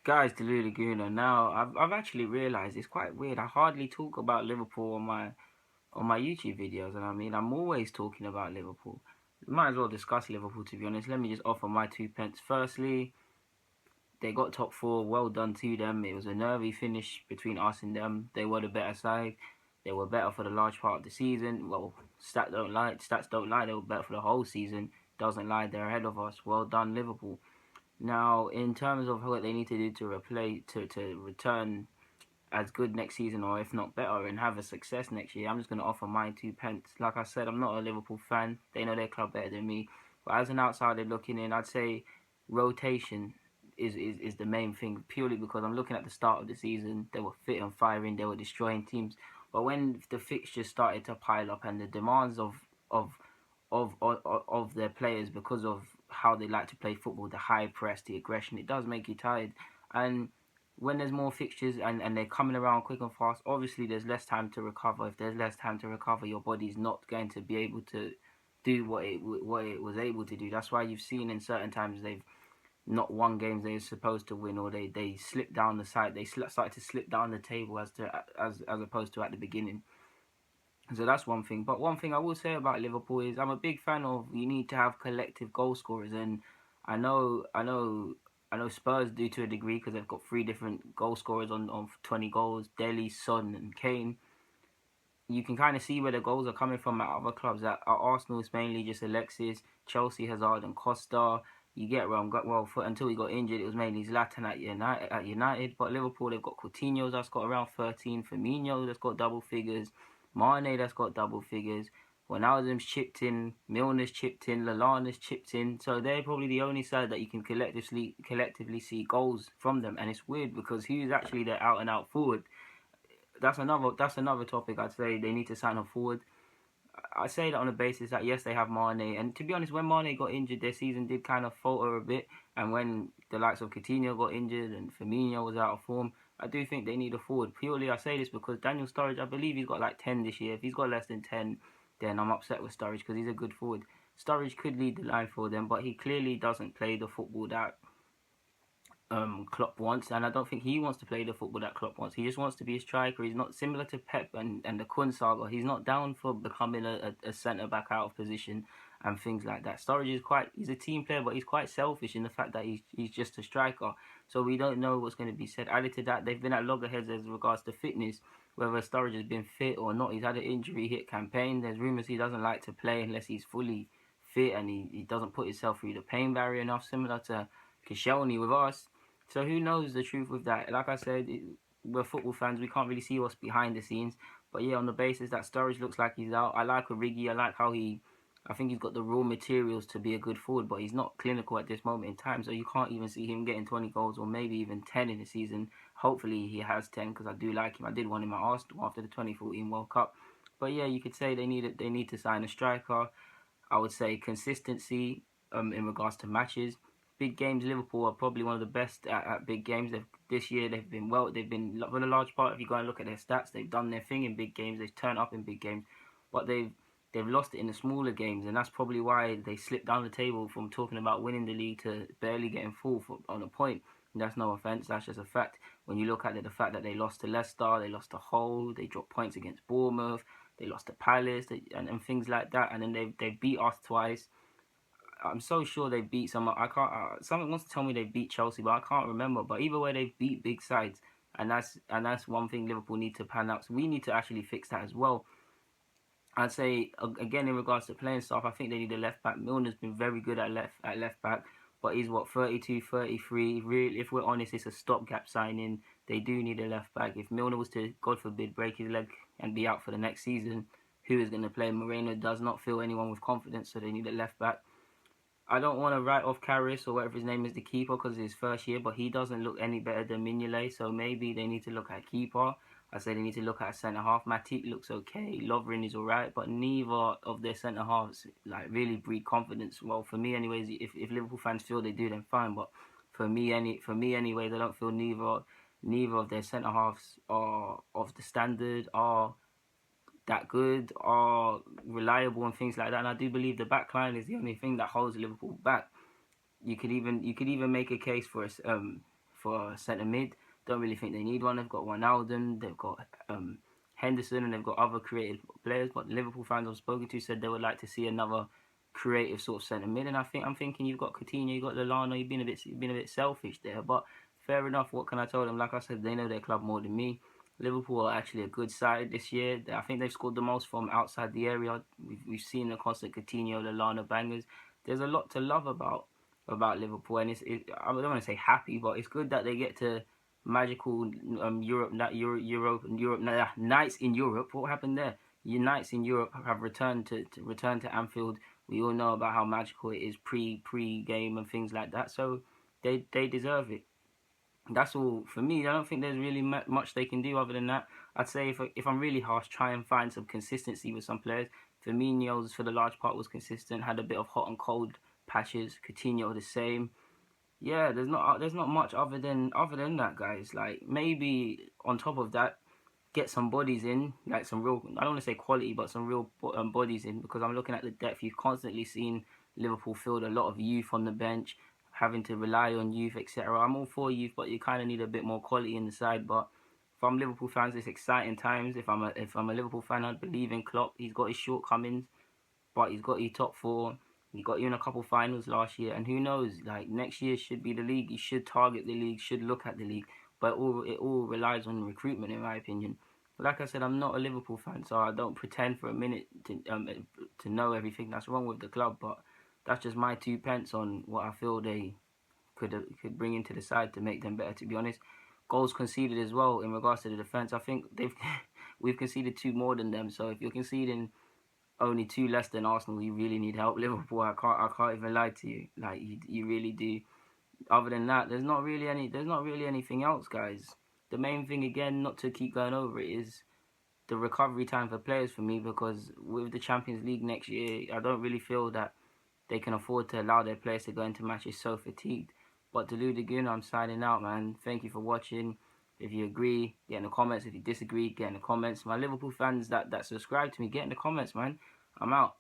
Guys, the Laguna. Now, I've actually realised it's quite weird. I hardly talk about Liverpool on my YouTube videos, and I mean, I'm always talking about Liverpool. Might as well discuss Liverpool, to be honest. Let me just offer my two pence. Firstly, they got top four. Well done to them. It was a nervy finish between us and them. They were the better side. They were better for the large part of the season. Well, stats don't lie. They were better for the whole season. Doesn't lie. They're ahead of us. Well done, Liverpool. Now, in terms of what they need to do to replace to return as good next season, or if not better, and have a success next year, I'm just gonna offer my two pence. Like I said, I'm not a Liverpool fan. They know their club better than me. But as an outsider looking in, I'd say rotation is the main thing. Purely because I'm looking at the start of the season, they were fit and firing, they were destroying teams. But when the fixtures started to pile up and the demands of of their players, because of how they like to play football, the high press, the aggression, it does make you tired. And when there's more fixtures and they're coming around quick and fast, obviously there's less time to recover. If there's less time to recover, your body's not going to be able to do what it was able to do. That's why you've seen in certain times they've not won games they're supposed to win, or they slip down the side. They started to slip down the table as opposed to at the beginning. So that's one thing. But one thing I will say about Liverpool is I'm a big fan of, you need to have collective goal scorers, and I know I know I know Spurs do to a degree because they've got three different goal scorers on 20 goals: Dele, Son, and Kane. You can kind of see where the goals are coming from at other clubs. At Arsenal, it's mainly just Alexis, Chelsea, Hazard, and Costa. You get where I'm got. Well, until he got injured, it was mainly Zlatan at United. But Liverpool, they've got Coutinho that's got around 13, Firmino that's got double figures, Mane that's got double figures. Wijnaldum's chipped in, Milner's chipped in, Lallana's chipped in. So they're probably the only side that you can collectively see goals from them. And it's weird because who's actually their out and out forward? That's another topic. I'd say they need to sign a forward. I say that on the basis that yes, they have Mane, and to be honest, when Mane got injured, their season did kind of falter a bit. And when the likes of Coutinho got injured and Firmino was out of form, I do think they need a forward. Purely, I say this because Daniel Sturridge, I believe he's got like 10 this year. If he's got less than 10, then I'm upset with Sturridge because he's a good forward. Sturridge could lead the line for them, but he clearly doesn't play the football that Klopp wants, and I don't think he wants to play the football that Klopp wants. He just wants to be a striker. He's not similar to Pep and the Kun saga. He's not down for becoming a centre back out of position and things like that. Sturridge is he's a team player, but he's quite selfish in the fact that he's just a striker. So we don't know what's going to be said. Added to that, they've been at loggerheads as regards to fitness, whether Sturridge has been fit or not. He's had an injury hit campaign. There's rumours he doesn't like to play unless he's fully fit and he doesn't put himself through the pain barrier enough, similar to Koscielny with us. So who knows the truth with that? Like I said, we're football fans. We can't really see what's behind the scenes. But yeah, on the basis that Sturridge looks like he's out, I like Origi. I like how I think he's got the raw materials to be a good forward, but he's not clinical at this moment in time. So you can't even see him getting 20 goals or maybe even 10 in the season. Hopefully he has 10 because I do like him. I did want him at Arsenal after the 2014 World Cup. But yeah, you could say they need to sign a striker. I would say consistency in regards to matches. Big games, Liverpool are probably one of the best at big games. This year they've been They've been for the large part. If you go and look at their stats, they've done their thing in big games. They've turned up in big games, but they've lost it in the smaller games, and that's probably why they slipped down the table from talking about winning the league to barely getting fourth on a point. And that's no offense. That's just a fact. When you look at the fact that they lost to Leicester, they lost to Hull, they dropped points against Bournemouth, they lost to Palace, and things like that, and then they beat us twice. I'm so sure they beat some. I can't. Someone wants to tell me they beat Chelsea, but I can't remember. But either way, they beat big sides, and that's one thing Liverpool need to pan out. So we need to actually fix that as well. I'd say again in regards to playing stuff, I think they need a left back. Milner's been very good at left back, but he's what 32, 33. Really, if we're honest, it's a stopgap signing. They do need a left back. If Milner was to, God forbid, break his leg and be out for the next season, who is going to play? Moreno does not feel anyone with confidence, so they need a left back. I don't want to write off Karras or whatever his name is, the keeper, because it's his first year, but he doesn't look any better than Mignolet, so maybe they need to look at keeper. I say they need to look at centre half. Matip looks okay, Lovren is alright, but neither of their centre halves like really breed confidence. Well, for me, anyways, if Liverpool fans feel they do, then fine. But for me, anyways, I don't feel neither of their centre halves are of the standard, are that good, are reliable, and things like that. And I do believe the back line is the only thing that holds Liverpool back. You could even make a case for centre mid. Don't really think they need one. They've got Wijnaldum, they've got Henderson, and they've got other creative players. But the Liverpool fans I've spoken to said they would like to see another creative sort of centre mid. And I'm thinking you've got Coutinho, you've got Lallana. You've been a bit selfish there, but fair enough. What can I tell them? Like I said, they know their club more than me. Liverpool are actually a good side this year. I think they've scored the most from outside the area. We've seen the constant Coutinho, Lallana bangers. There's a lot to love about Liverpool, and I don't want to say happy, but it's good that they get to magical Europe nights in Europe. What happened there? Nights in Europe have returned to Anfield. We all know about how magical it is pre game and things like that. So they deserve it. That's all for me. I don't think there's really much they can do other than that. I'd say if I'm really harsh, try and find some consistency with some players. Firmino's for the large part was consistent, had a bit of hot and cold patches. Coutinho the same. Yeah, there's not much other than that, guys. Like maybe on top of that, get some bodies in, like some real, I don't want to say quality, but some real bodies in, because I'm looking at the depth. You've constantly seen Liverpool field a lot of youth on the bench, having to rely on youth, etc. I'm all for youth, but you kind of need a bit more quality in the side. But if I'm Liverpool fans, it's exciting times. If I'm a Liverpool fan, I believe in Klopp. He's got his shortcomings, but he's got his top four. He got you in a couple finals last year, and who knows? Like next year should be the league. He should target the league, should look at the league, but it all relies on recruitment, in my opinion. But like I said, I'm not a Liverpool fan, so I don't pretend for a minute to know everything that's wrong with the club. But that's just my 2 pence on what I feel they could bring into the side to make them better. To be honest, goals conceded as well in regards to the defense. I think we've conceded two more than them. So if you're conceding only two less than Arsenal, you really need help. Liverpool, I can't even lie to you. Like you really do. Other than that, there's not really anything else, guys. The main thing, again, not to keep going over it, is the recovery time for players for me, because with the Champions League next year, I don't really feel that they can afford to allow their players to go into matches so fatigued. But to Ludigun, I'm signing out, man. Thank you for watching. If you agree, get in the comments. If you disagree, get in the comments. My Liverpool fans that subscribe to me, get in the comments, man. I'm out.